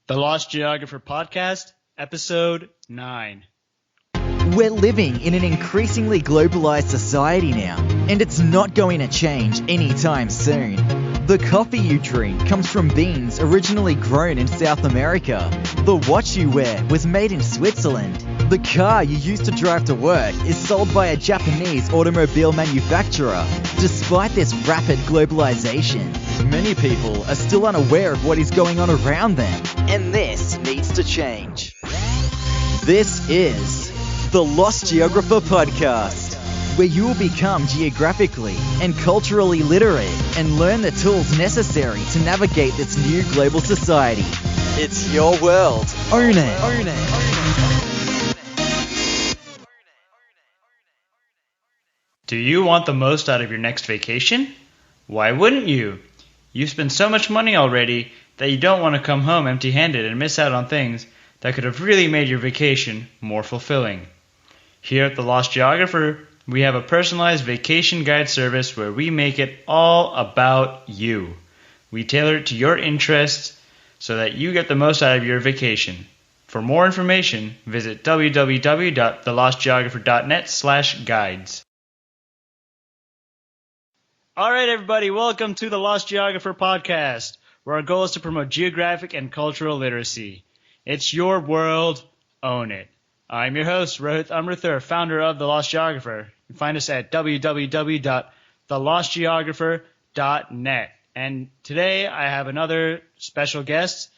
The Lost Geographer Podcast, Episode 9. We're living in an increasingly globalized society now, and it's not going to change anytime soon. The coffee you drink comes from beans originally grown in South America. The watch you wear was made in Switzerland. The car you use to drive to work is sold by a Japanese automobile manufacturer. Despite this rapid globalization, many people are still unaware of what is going on around them, and this needs to change. This is the Lost Geographer Podcast, where you will become geographically and culturally literate and learn the tools necessary to navigate this new global society. It's your world. Own it. Own it. Do you want the most out of your next vacation? Why wouldn't you? You've spent so much money already that you don't want to come home empty-handed and miss out on things that could have really made your vacation more fulfilling. Here at the Lost Geographer, we have a personalized vacation guide service where we make it all about you. We tailor it to your interests so that you get the most out of your vacation. For more information, visit www.thelostgeographer.net/guides. All right, everybody, welcome to the Lost Geographer Podcast, where our goal is to promote geographic and cultural literacy. It's your world, own it. I'm your host, Rohit Amrithur, founder of The Lost Geographer. You can find us at www.thelostgeographer.net. And today I have another special guest.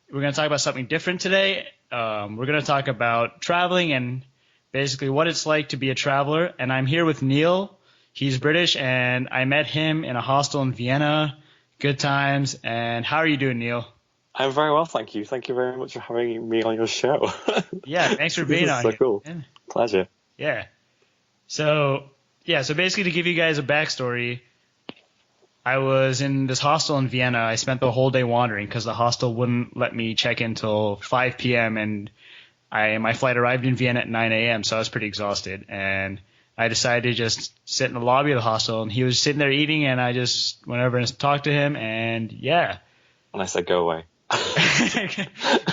We're going to talk about something different today. We're going to talk about traveling and basically what it's like to be a traveler. And I'm here with Neil. He's British, and I met him in a hostel in Vienna. Good times. And how are you doing, Neil? I'm very well, thank you. Thank you very much for having me on your show. Yeah, thanks for being on so here. Cool. Yeah. Pleasure. Yeah. So basically to give you guys a backstory, I was in this hostel in Vienna. I spent the whole day wandering because the hostel wouldn't let me check in until 5 p.m. and my flight arrived in Vienna at 9 a.m., so I was pretty exhausted. And I decided to just sit in the lobby of the hostel, and he was sitting there eating, and I just went over and talked to him, and yeah. And I said, go away. I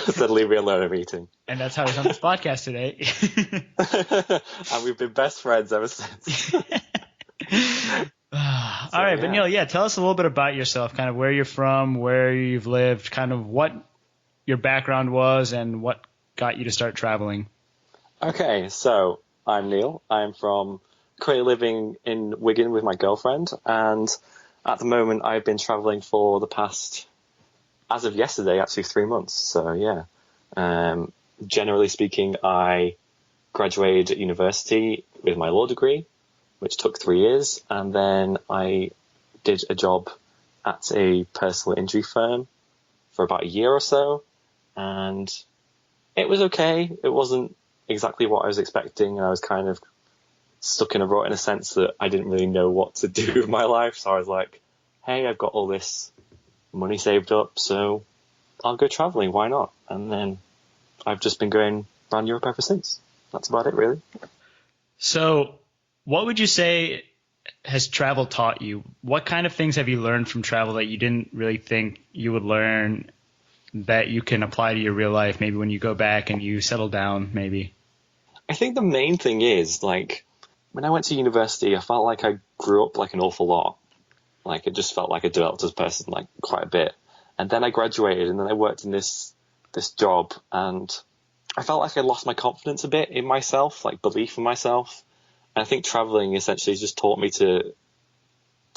said, leave me alone, I'm eating. And that's how he's on this podcast today. And we've been best friends ever since. All right, but Neil, tell us a little bit about yourself, kind of where you're from, where you've lived, kind of what your background was, and what got you to start traveling. Okay, so I'm Neil. I'm currently living in Wigan with my girlfriend, and at the moment I've been traveling for the past, as of yesterday, actually 3 months. So yeah, generally speaking, I graduated at university with my law degree, which took 3 years, and then I did a job at a personal injury firm for about a year or so, and it was okay. It wasn't exactly what I was expecting, and I was kind of stuck in a rut in a sense that I didn't really know what to do with my life. So I was like, hey, I've got all this money saved up, so I'll go traveling, why not? And then I've just been going around Europe ever since. That's about it, really. So what would you say has travel taught you? What kind of things have you learned from travel that you didn't really think you would learn that you can apply to your real life, maybe when you go back and you settle down, maybe? I think the main thing is, like, when I went to university, I felt like I grew up like an awful lot. Like, it just felt like I developed as a person, like, quite a bit. And then I graduated, and then I worked in this job, and I felt like I lost my confidence a bit in myself, like belief in myself. And I think traveling essentially just taught me to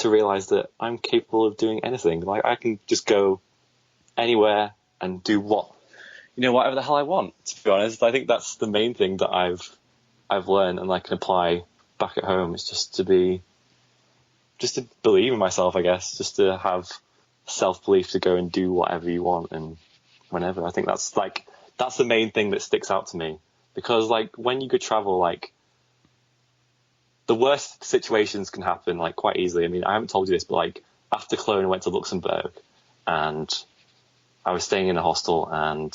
realize that I'm capable of doing anything. Like, I can just go anywhere and do whatever the hell I want, to be honest. I think that's the main thing that I've learned and I can apply back at home, is just to believe in myself, I guess, just to have self-belief to go and do whatever you want and whenever. I think that's the main thing that sticks out to me, because like when you go travel, like the worst situations can happen like quite easily. I mean, I haven't told you this, but like after Cologne, I went to Luxembourg and I was staying in a hostel, and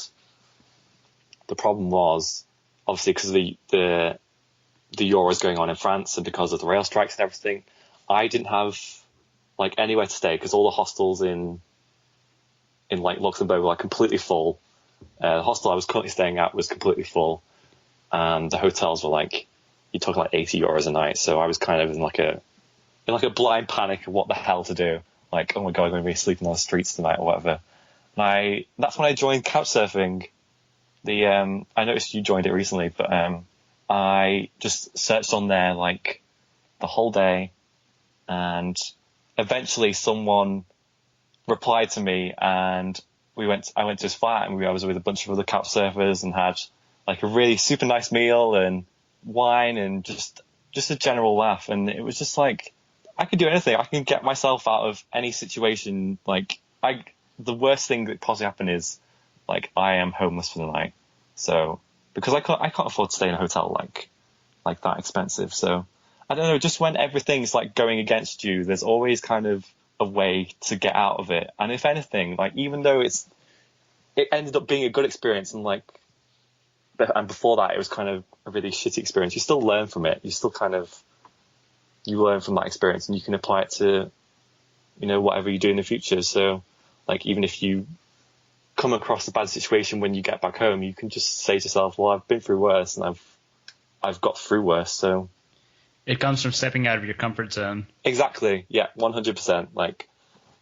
the problem was obviously because of the Euros going on in France and because of the rail strikes and everything, I didn't have like anywhere to stay because all the hostels in in like Luxembourg were like completely full. The hostel I was currently staying at was completely full, and the hotels were like, you took like €80 a night. So I was kind of in like a blind panic of what the hell to do. Like, oh my god, I'm going to be sleeping on the streets tonight or whatever. And that's when I joined couchsurfing. I noticed you joined it recently, but I just searched on there like the whole day, and eventually someone replied to me, and I went to his flat, and I was with a bunch of other couch surfers and had like a really super nice meal and wine and just a general laugh. And it was just like, I could do anything. I can get myself out of any situation. Like, the worst thing that possibly happened is like I am homeless for the night. So because I can't afford to stay in a hotel like that expensive. So I don't know, just when everything's like going against you, there's always kind of a way to get out of it. And if anything, like, even though it ended up being a good experience, and before that it was kind of a really shitty experience, you still learn from it. You learn from that experience, and you can apply it to, whatever you do in the future. So like, even if you come across a bad situation when you get back home, you can just say to yourself, well, I've been through worse, and I've got through worse. So it comes from stepping out of your comfort zone. Exactly. Yeah, 100%. Like,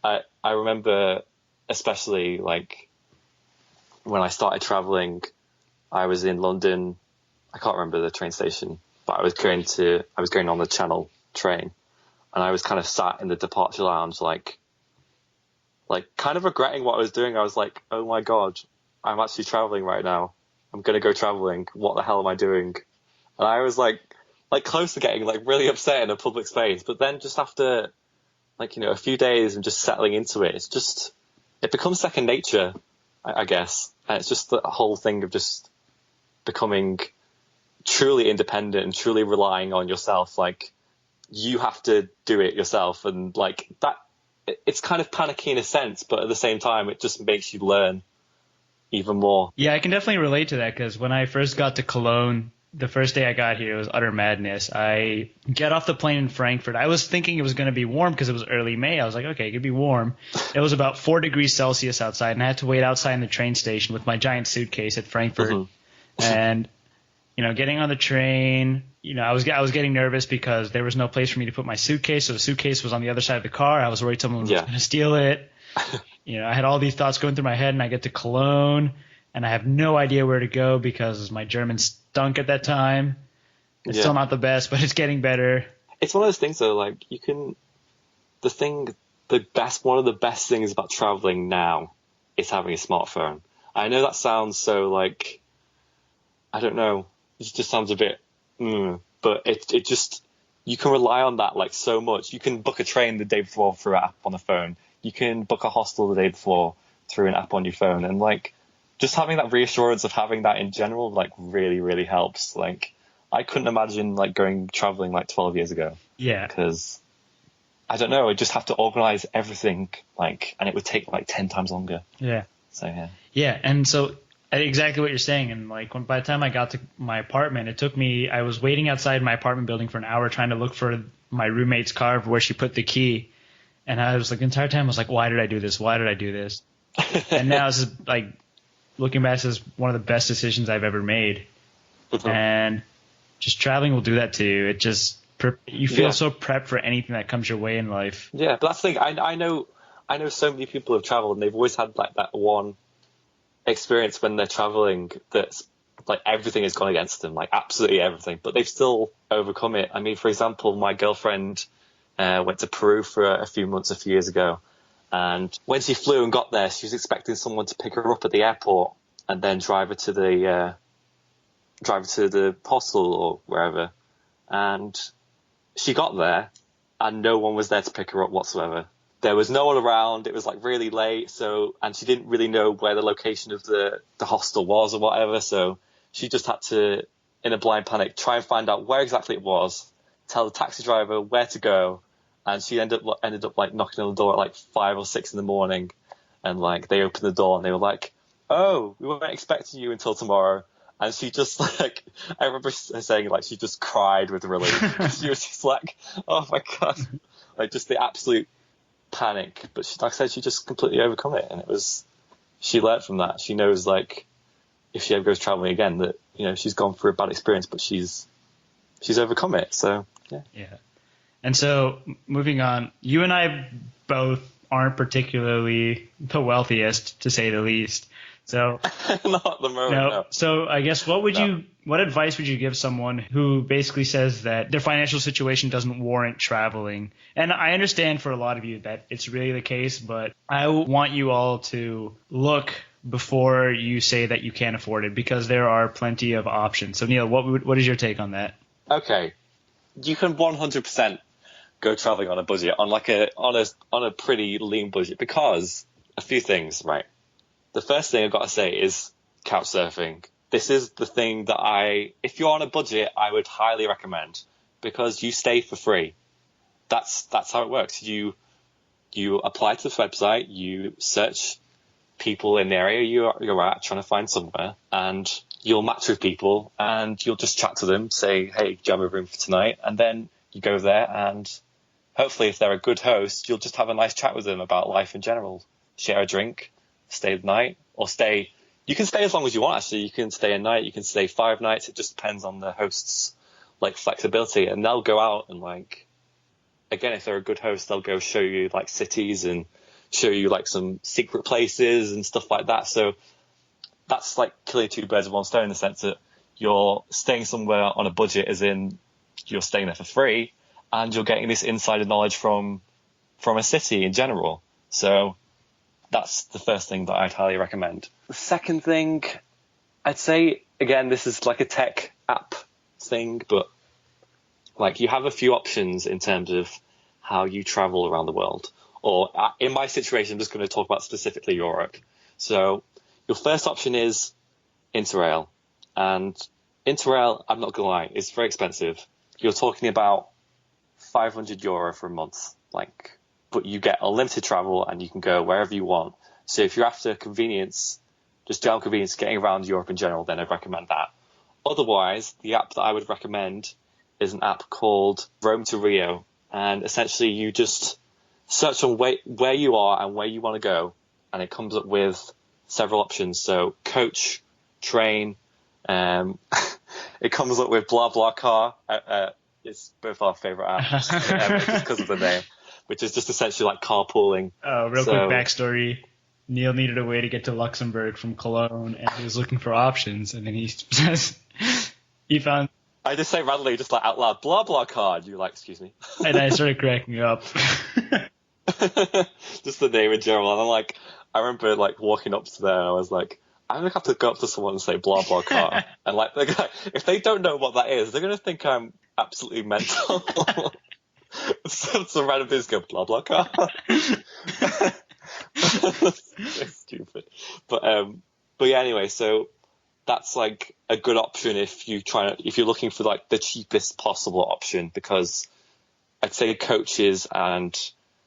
I remember, especially like when I started traveling, I was in London. I can't remember the train station, but I was going on the Channel train, and I was kind of sat in the departure lounge, like kind of regretting what I was doing. I was like, oh my God, I'm actually traveling right now. I'm going to go traveling. What the hell am I doing? And I was like close to getting like really upset in a public space. But then just after a few days and just settling into it, it becomes second nature, I guess. And it's just the whole thing of just becoming truly independent and truly relying on yourself. Like, you have to do it yourself. And like that, it's kind of panicky in a sense, but at the same time, it just makes you learn even more. Yeah, I can definitely relate to that, because when I first got to Cologne, the first day I got here, it was utter madness. I get off the plane in Frankfurt. I was thinking it was going to be warm because it was early May. I was like, okay, it could be warm. It was about 4 degrees Celsius outside, and I had to wait outside in the train station with my giant suitcase at Frankfurt. Mm-hmm. And, getting on the train, I was getting nervous because there was no place for me to put my suitcase. So the suitcase was on the other side of the car. I was worried someone was going to steal it. I had all these thoughts going through my head, and I get to Cologne, and I have no idea where to go because my German stunk at that time. It's still not the best, but it's getting better. It's one of those things though, like one of the best things about traveling now is having a smartphone. I know that sounds so like, I don't know, it just sounds a bit, but it just, you can rely on that like so much. You can book a train the day before through an app on the phone. You can book a hostel the day before through an app on your phone. And like, just having that reassurance of having that in general, like, really, really helps. Like, I couldn't imagine like going traveling like 12 years ago. Yeah. Because I don't know, I just have to organize everything, like, and it would take like 10 times longer. Yeah. So yeah. Yeah, and so exactly what you're saying. And like, by the time I got to my apartment, I was waiting outside my apartment building for an hour trying to look for my roommate's car where she put the key. And I was like, the entire time I was like, why did I do this? Why did I do this? And now it's just like, looking back, this is one of the best decisions I've ever made. Mm-hmm. And just traveling will do that to you. It just, you feel so prepped for anything that comes your way in life. Yeah, but that's the thing. I know so many people have traveled, and they've always had like that one experience when they're traveling that's like everything has gone against them, like absolutely everything, but they've still overcome it. I mean, for example, my girlfriend went to Peru for a few years ago. And when she flew and got there, she was expecting someone to pick her up at the airport and then drive her to the hostel or wherever. And she got there, and no one was there to pick her up whatsoever. There was no one around. It was like really late, and she didn't really know where the location of the hostel was or whatever. So she just had to, in a blind panic, try and find out where exactly it was, tell the taxi driver where to go. And she ended up like knocking on the door at like 5 or 6 in the morning, and like they opened the door and they were like, "Oh, we weren't expecting you until tomorrow." And she just like, I remember saying like she just cried with relief. She was just like, "Oh my God," like just the absolute panic. But like I said, she just completely overcome it, and it was she learned from that. She knows, like, if she ever goes traveling again, that, you know, she's gone through a bad experience, but she's overcome it. So, yeah. Yeah. And so, moving on, you and I both aren't particularly the wealthiest, to say the least. So, Not at the moment, no. So, I guess what advice would you give someone who basically says that their financial situation doesn't warrant traveling? And I understand for a lot of you that it's really the case, but I want you all to look before you say that you can't afford it, because there are plenty of options. So, Neil, what is your take on that? Okay, you can 100% go traveling on a budget, on a pretty lean budget, because a few things, right? The first thing I've got to say is couch surfing. This is the thing that if you're on a budget, I would highly recommend, because you stay for free. That's how it works. You apply to this website, you search people in the area you're at, trying to find somewhere, and you'll match with people, and you'll just chat to them, say, hey, do you have a room for tonight? And then you go there, and hopefully if they're a good host, you'll just have a nice chat with them about life in general. Share a drink, stay the night, or stay. You can stay as long as you want, actually. You can stay a night, you can stay 5 nights. It just depends on the host's, like, flexibility. And they'll go out and, like, again, if they're a good host, they'll go show you, like, cities and show you, like, some secret places and stuff like that. So that's like killing 2 birds with 1 stone, in the sense that you're staying somewhere on a budget, as in you're staying there for free, and you're getting this insider knowledge from a city in general. So that's the first thing that I'd highly recommend. The second thing, I'd say, again, this is like a tech app thing, but, like, you have a few options in terms of how you travel around the world. Or in my situation, I'm just going to talk about specifically Europe. So your first option is Interrail. And Interrail, I'm not going to lie, is very expensive. You're talking about €500 for a month, like, but you get unlimited travel and you can go wherever you want. So if you're after convenience, just general convenience, getting around Europe in general, then I'd recommend that. Otherwise, the app that I would recommend is an app called Rome to Rio. And essentially you just search on where you are and where you want to go, and it comes up with several options. So coach, train, it comes up with BlaBlaCar. It's both our favourite apps, just because of the name, which is just essentially like carpooling. Quick backstory. Neil needed a way to get to Luxembourg from Cologne, and he was looking for options, and then he says he found... I just say randomly, just like out loud, BlaBlaCar. You're like, excuse me. And I started cracking up. Just the name in general. And I'm like, I remember, like, walking up to there, and I was like, I'm going to have to go up to someone and say BlaBlaCar. And, like, if they don't know what that is, they're going to think I'm absolutely mental. Some random business go, BlaBlaCar. It's stupid. But yeah, anyway, so that's, like, a good option if you're looking for, like, the cheapest possible option, because I'd say coaches and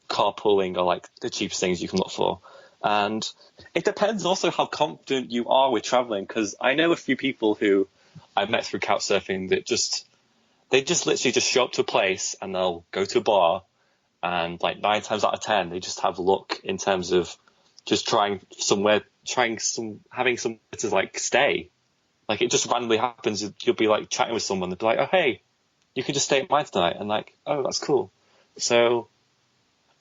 carpooling are, like, the cheapest things you can look for. And it depends also how confident you are with traveling, because I know a few people who I've met through couchsurfing that they just literally just show up to a place and they'll go to a bar, and, like, 9 times out of 10 they just have luck in terms of just having somewhere to, like, stay. Like, it just randomly happens. You'll be, like, chatting with someone, they'll be like, oh, hey, you can just stay at mine tonight, and, like, oh, that's cool. So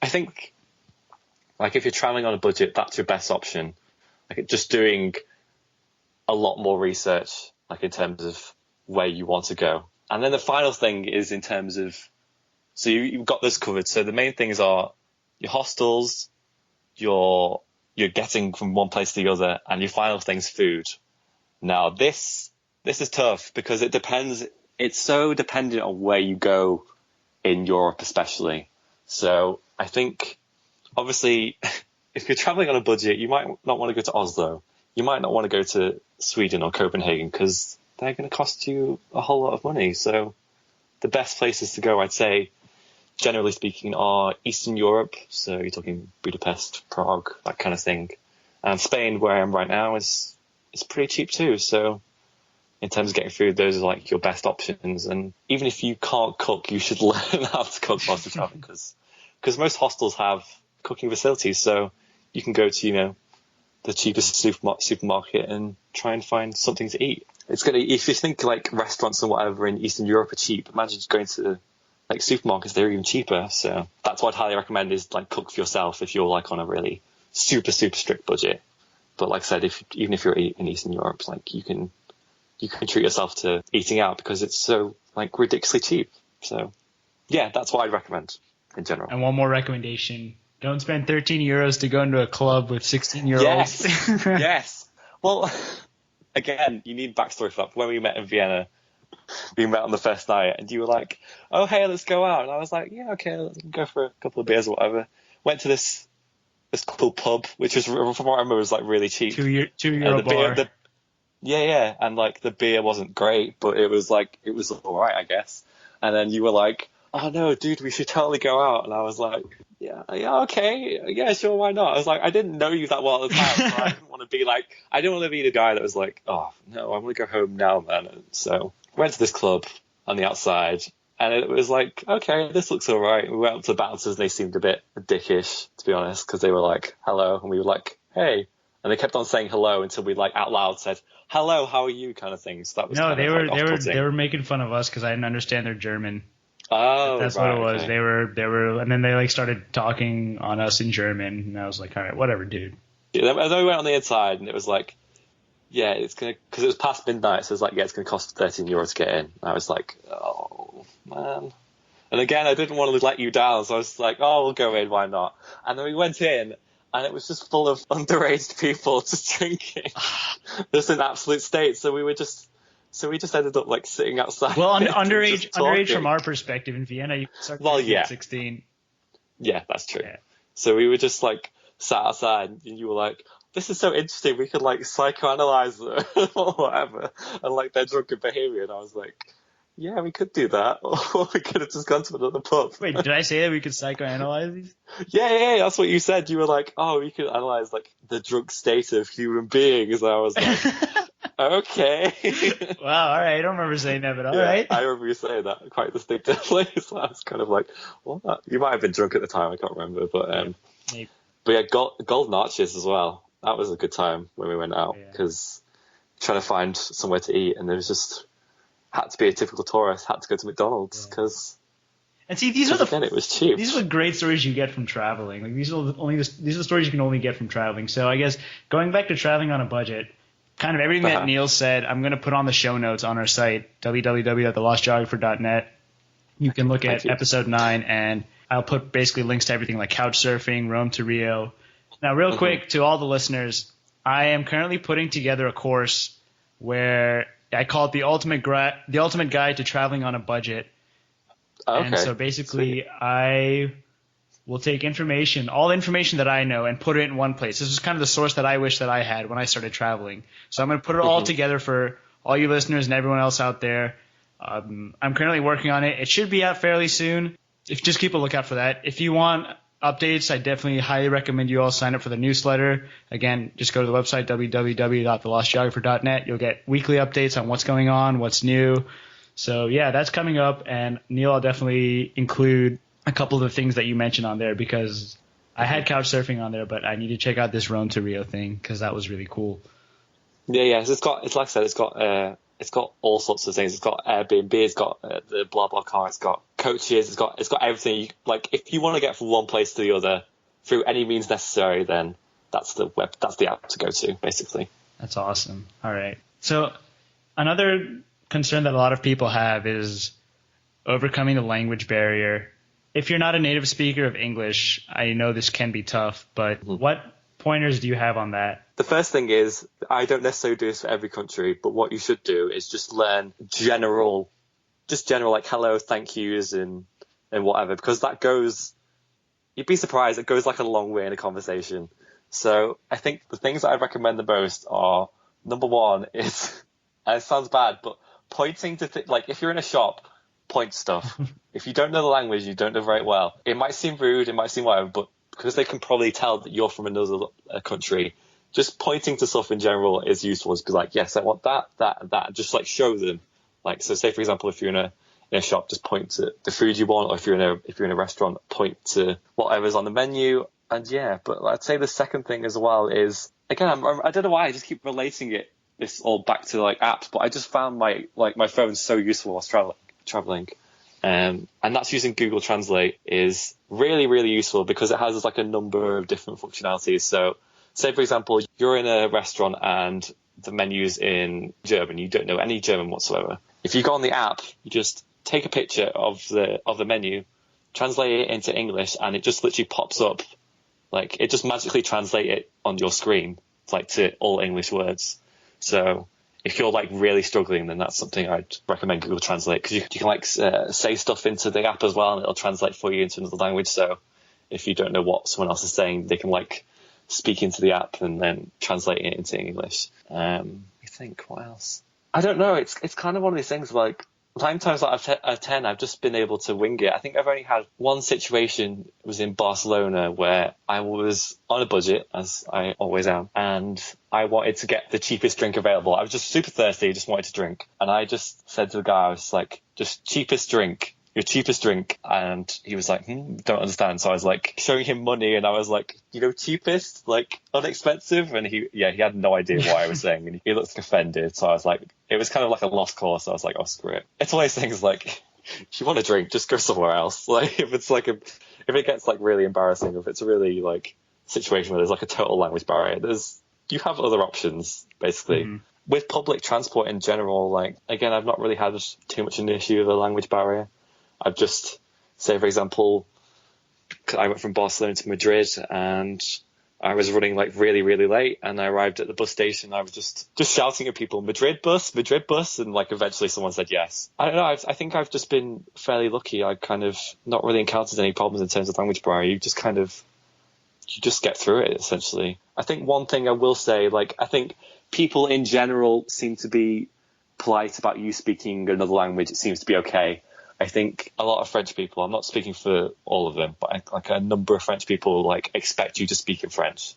I think, like, if you're traveling on a budget, that's your best option. Like, just doing a lot more research, like, in terms of where you want to go. And then the final thing is in terms of, so you've got this covered. So the main things are your hostels, you're getting from one place to the other, and your final thing's food. Now, this is tough because it depends. It's so dependent on where you go in Europe, especially. So I think, obviously, if you're traveling on a budget, you might not want to go to Oslo. You might not want to go to Sweden or Copenhagen because they're going to cost you a whole lot of money. So the best places to go, I'd say, generally speaking, are Eastern Europe. So you're talking Budapest, Prague, that kind of thing. And Spain, where I am right now, is pretty cheap too. So in terms of getting food, those are, like, your best options. And even if you can't cook, you should learn how to cook whilst you're traveling, because most hostels have cooking facilities. So you can go to, the cheapest supermarket and try and find something to eat. If you think like restaurants and whatever in Eastern Europe are cheap, imagine just going to like supermarkets, they're even cheaper. So that's what I'd highly recommend, is like cook for yourself if you're like on a really super strict budget. But like I said, even if you're in Eastern Europe, like you can treat yourself to eating out because it's so like ridiculously cheap. So yeah, that's what I'd recommend in general. And one more recommendation: don't spend 13 euros to go into a club with 16-year-olds. Yes, yes. Well, again, you need backstory for that. When we met in Vienna, we met on the first night, and you were like, "Oh, hey, let's go out." And I was like, "Yeah, okay, let's go for a couple of beers or whatever." Went to this cool pub, which was, from what I remember, was like really cheap. Two-euro bar. Yeah, and like the beer wasn't great, but it was all right, I guess. And then you were like, "Oh no, dude, we should totally go out." And I was like, "Yeah, okay, yeah, sure, why not?" I was like, I didn't know you that well at the time, so I didn't want to be the guy that was like, "Oh no, I want to go home now, man." And so went to this club on the outside, and it was like, okay, this looks all right. We went up to the bouncers, and they seemed a bit dickish, to be honest, because they were like, "Hello," and we were like, "Hey," and they kept on saying hello until we like out loud said, "Hello, how are you?" kind of thing. So that was they were making fun of us because I didn't understand their German. Oh, that's right, what it was. Okay. They were, and then they like started talking on us in German, and I was like, all right, whatever, dude. Yeah, then we went on the inside, and it was like, yeah, because it was past midnight, so it was like, yeah, it's gonna cost 13 euros to get in. And I was like, oh man. And again, I didn't want to let you down, so I was like, oh, we'll go in, why not? And then we went in, and it was just full of underage people just drinking, just in absolute state. So we just ended up like sitting outside. Well, underage from our perspective in Vienna, you start at 16. Yeah, that's true. Yeah. So we were just like sat outside, and you were like, "This is so interesting. We could like psychoanalyze them or whatever, and like their drunken behavior." And I was like, "Yeah, we could do that, or we could have just gone to another pub." Wait, did I say that we could psychoanalyze these? Yeah, that's what you said. You were like, "Oh, we could analyze like the drunk state of human beings." And I was like, okay. Wow, all right. I don't remember saying that, but all right. I remember you saying that quite distinctively. So I was kind of like, what? You might have been drunk at the time. I can't remember. But Maybe. But yeah, Golden Arches as well. That was a good time when we went out, because trying to find somewhere to eat, and there was just had to be a typical tourist, had to go to McDonald's because. And see, these it was cheap. These are the great stories you get from traveling. Like these are the stories you can only get from traveling. So I guess going back to traveling on a budget, kind of everything that Neil said, I'm going to put on the show notes on our site, www.thelostgeographer.net. You can look at episode 9, and I'll put basically links to everything like couch surfing, Rome to Rio. Now, real quick to all the listeners, I am currently putting together a course where I call it the ultimate guide to traveling on a budget. Okay. And so basically, I will take all the information that I know, and put it in one place. This is kind of the source that I wish that I had when I started traveling. So I'm going to put it all together for all you listeners and everyone else out there. I'm currently working on it. It should be out fairly soon. Just keep a lookout for that. If you want updates, I definitely highly recommend you all sign up for the newsletter. Again, just go to the website, www.thelostgeographer.net. You'll get weekly updates on what's going on, what's new. So, yeah, that's coming up. And, Neil, I'll definitely include a couple of the things that you mentioned on there, because I had couch surfing on there, but I need to check out this Rome to Rio thing because that was really cool. Yeah. So it's like I said, it's got all sorts of things. It's got Airbnb, it's got the BlaBlaCar, it's got coaches, it's got everything. Like if you want to get from one place to the other through any means necessary, then that's the app to go to, basically. That's awesome. All right. So another concern that a lot of people have is overcoming the language barrier. If you're not a native speaker of English, I know this can be tough, but what pointers do you have on that? The first thing is, I don't necessarily do this for every country, but what you should do is just learn general like hello, thank yous and whatever, because that goes, you'd be surprised, it goes like a long way in a conversation. So I think the things that I'd recommend the most are, number one is, and it sounds bad, but pointing to like if you're in a shop, point stuff. If you don't know the language, you don't know very well. It might seem rude, it might seem whatever, but because they can probably tell that you're from another country, just pointing to stuff in general is useful. Just be like, yes, I want that, and just like show them. Like, so say for example, if you're in a shop, just point to the food you want, or if you're in a restaurant, point to whatever's on the menu. And yeah, but I'd say the second thing as well is, again, I don't know why I just keep relating this all back to like apps, but I just found my phone so useful whilst traveling. And that's using Google Translate is really, really useful because it has like a number of different functionalities. So say, for example, you're in a restaurant and the menu's in German. You don't know any German whatsoever. If you go on the app, you just take a picture of the menu, translate it into English, and it just literally pops up. Like, it just magically translates it on your screen, like, to all English words. So if you're like really struggling, then that's something I'd recommend Google Translate, because you can like say stuff into the app as well, and it'll translate for you into another language. So if you don't know what someone else is saying, they can like speak into the app and then translate it into English. I think, what else? I don't know. It's kind of one of these things, like, 9 times out of 10, I've just been able to wing it. I think I've only had one situation, it was in Barcelona, where I was on a budget, as I always am, and I wanted to get the cheapest drink available. I was just super thirsty, just wanted to drink. And I just said to the guy, I was like, just cheapest drink. Your cheapest drink. And he was like, don't understand. So I was like showing him money, and I was like, cheapest, like unexpensive. And he had no idea what I was saying, and he looked offended. So I was like, it was kind of like a lost cause. So I was like, oh, screw it. It's one of those things, like, if you want a drink, just go somewhere else. Like, if it gets like really embarrassing, if it's a really like situation where there's like a total language barrier, you have other options, basically. Mm-hmm. With public transport in general, like, again, I've not really had too much an issue with a language barrier. I've just, say, for example, I went from Barcelona to Madrid, and I was running like really, really late, and I arrived at the bus station. I was just shouting at people, Madrid bus, and like eventually someone said yes. I don't know. I think I've just been fairly lucky. I kind of not really encountered any problems in terms of language barrier. You just get through it, essentially. I think one thing I will say, like, I think people in general seem to be polite about you speaking another language. It seems to be okay. I think a lot of French people, I'm not speaking for all of them, but like a number of French people like expect you to speak in French.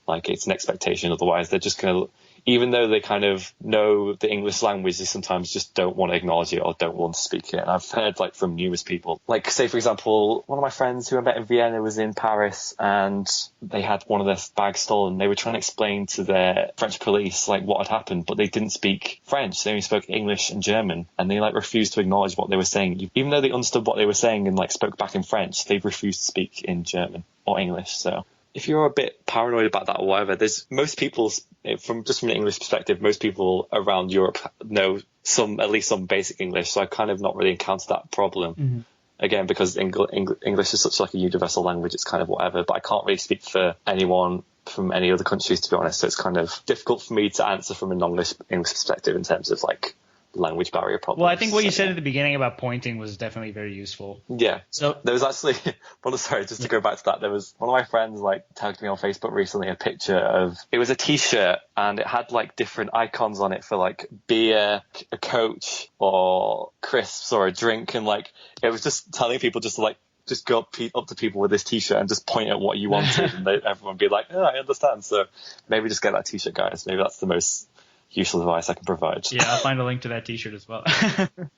Like, it's an expectation. Otherwise, they're just going to, even though they kind of know the English language, they sometimes just don't want to acknowledge it or don't want to speak it. And I've heard like from numerous people, like, say, for example, one of my friends who I met in Vienna was in Paris, and they had one of their bags stolen. They were trying to explain to their French police like what had happened, but they didn't speak French. They only spoke English and German, and they like refused to acknowledge what they were saying. Even though they understood what they were saying and like spoke back in French, they refused to speak in German or English. So if you're a bit paranoid about that or whatever, there's most people, from an English perspective, most people around Europe know at least some basic English. So I've kind of not really encountered that problem. Mm-hmm. Again, because English is such like a universal language, it's kind of whatever. But I can't really speak for anyone from any other countries, to be honest. So it's kind of difficult for me to answer from a non-English perspective in terms of like language barrier problems. Well, I think what you said at the beginning about pointing was definitely very useful. Yeah. So there was actually, to go back to that, there was one of my friends like tagged me on Facebook recently a picture of, it was a t-shirt, and it had like different icons on it for like beer, a coach, or crisps, or a drink, and like it was just telling people just to like just go up to people with this t-shirt and just point at what you wanted, and everyone would be like, oh, I understand. So maybe just get that t-shirt, guys. Maybe that's the most useful advice I can provide. Yeah, I'll find a link to that t-shirt as well.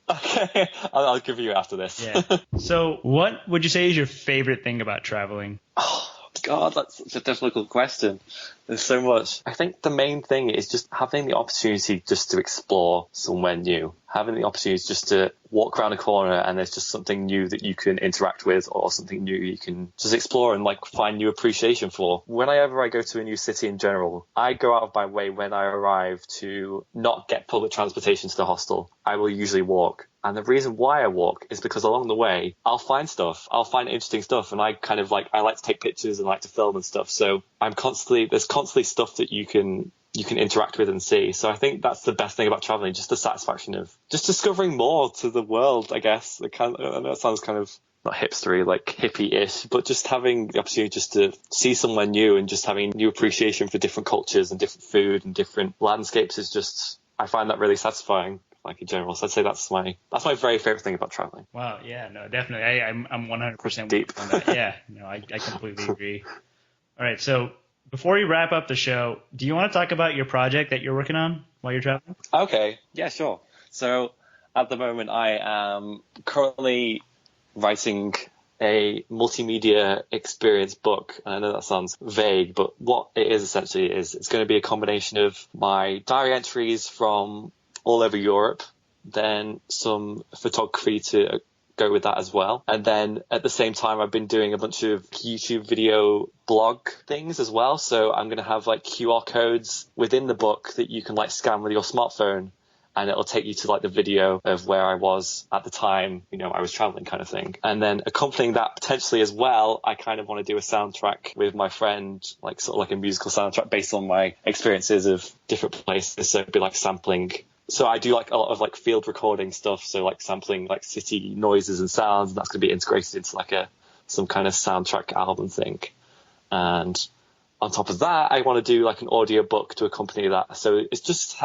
Okay, I'll give you after this. Yeah. So what would you say is your favorite thing about traveling? Oh, God, that's such a difficult question. There's so much. I think the main thing is just having the opportunity just to explore somewhere new. Having the opportunity just to walk around a corner and there's just something new that you can interact with, or something new you can just explore and like find new appreciation for. Whenever I go to a new city in general, I go out of my way when I arrive to not get public transportation to the hostel. I will usually walk. And the reason why I walk is because along the way, I'll find interesting stuff. And I kind of like to take pictures and like to film and stuff. So there's constantly stuff that you can interact with and see. So I think that's the best thing about traveling, just the satisfaction of just discovering more to the world, I guess. I know it sounds kind of not hipstery, like hippie-ish, but just having the opportunity just to see somewhere new and just having new appreciation for different cultures and different food and different landscapes is just, I find that really satisfying, like in general. So I'd say that's my very favorite thing about traveling. Wow, yeah, no, definitely. I'm 100% deep on that. Yeah, no, I completely agree. All right, so before we wrap up the show, do you want to talk about your project that you're working on while you're traveling? Okay, yeah, sure. So at the moment, I am currently writing a multimedia experience book. And I know that sounds vague, but what it is essentially is it's going to be a combination of my diary entries from all over Europe, then some photography to go with that as well. And then at the same time, I've been doing a bunch of YouTube video blog things as well. So I'm going to have like QR codes within the book that you can like scan with your smartphone, and it'll take you to like the video of where I was at the time, I was traveling kind of thing. And then accompanying that potentially as well, I kind of want to do a soundtrack with my friend, like sort of like a musical soundtrack based on my experiences of different places. So it'd be like sampling. So I do like a lot of like field recording stuff. So like sampling like city noises and sounds, and that's going to be integrated into like some kind of soundtrack album thing. And on top of that, I want to do like an audio book to accompany that. So it's just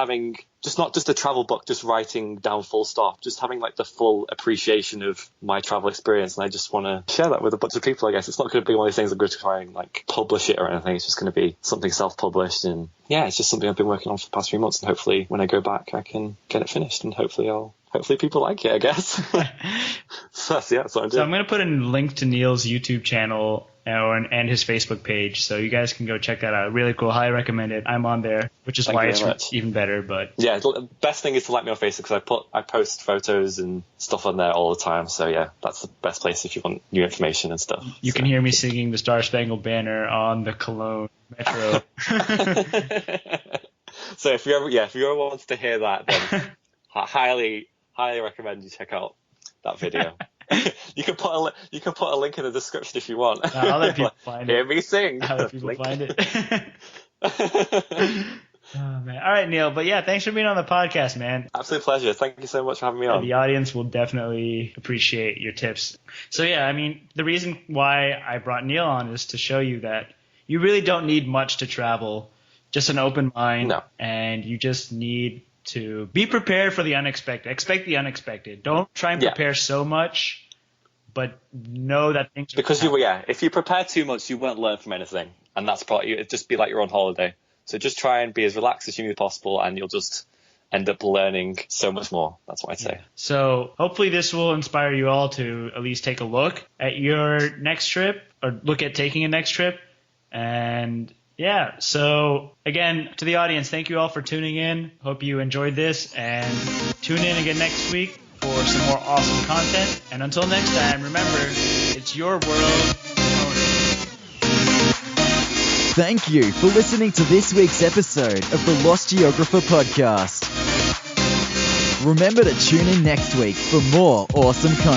not just a travel book, just writing down full stop, just having like the full appreciation of my travel experience. And I just want to share that with a bunch of people, I guess. It's not going to be one of these things I'm going to try and like publish it or anything. It's just going to be something self-published. And yeah, it's just something I've been working on for the past few months. And hopefully when I go back, I can get it finished, and hopefully people like it, I guess. So that's what I'm doing. So I'm going to put a link to Neil's YouTube channel and his Facebook page, so you guys can go check that out. Really cool. Highly recommend it. I'm on there, which is why it's even better. But yeah, the best thing is to like me on Facebook, because I post photos and stuff on there all the time. So yeah, that's the best place if you want new information and stuff. You can hear me singing the Star Spangled Banner on the Cologne Metro. So if you ever want to hear that, then highly recommend you check out that video. You can put a link in the description if you want. I'll let people find it. Hear me sing. I'll let people find it. Oh, man. All right, Neil. But yeah, thanks for being on the podcast, man. Absolute pleasure. Thank you so much for having me on. The audience will definitely appreciate your tips. So yeah, I mean, the reason why I brought Neil on is to show you that you really don't need much to travel, just an open mind. No. And you just need to be prepared for the unexpected. Expect the unexpected. Don't try and prepare so much, but know that things are because if you prepare too much, you won't learn from anything, and that's probably it'd just be like you're on holiday. So just try and be as relaxed as humanly possible, and you'll just end up learning so much more. That's what I'd say. So hopefully this will inspire you all to at least take a look at your next trip, or look at taking a next trip. And yeah, so again, to the audience, thank you all for tuning in. Hope you enjoyed this, and tune in again next week for some more awesome content. And until next time, remember, it's your world. Own it. Thank you for listening to this week's episode of the Lost Geographer podcast. Remember to tune in next week for more awesome content.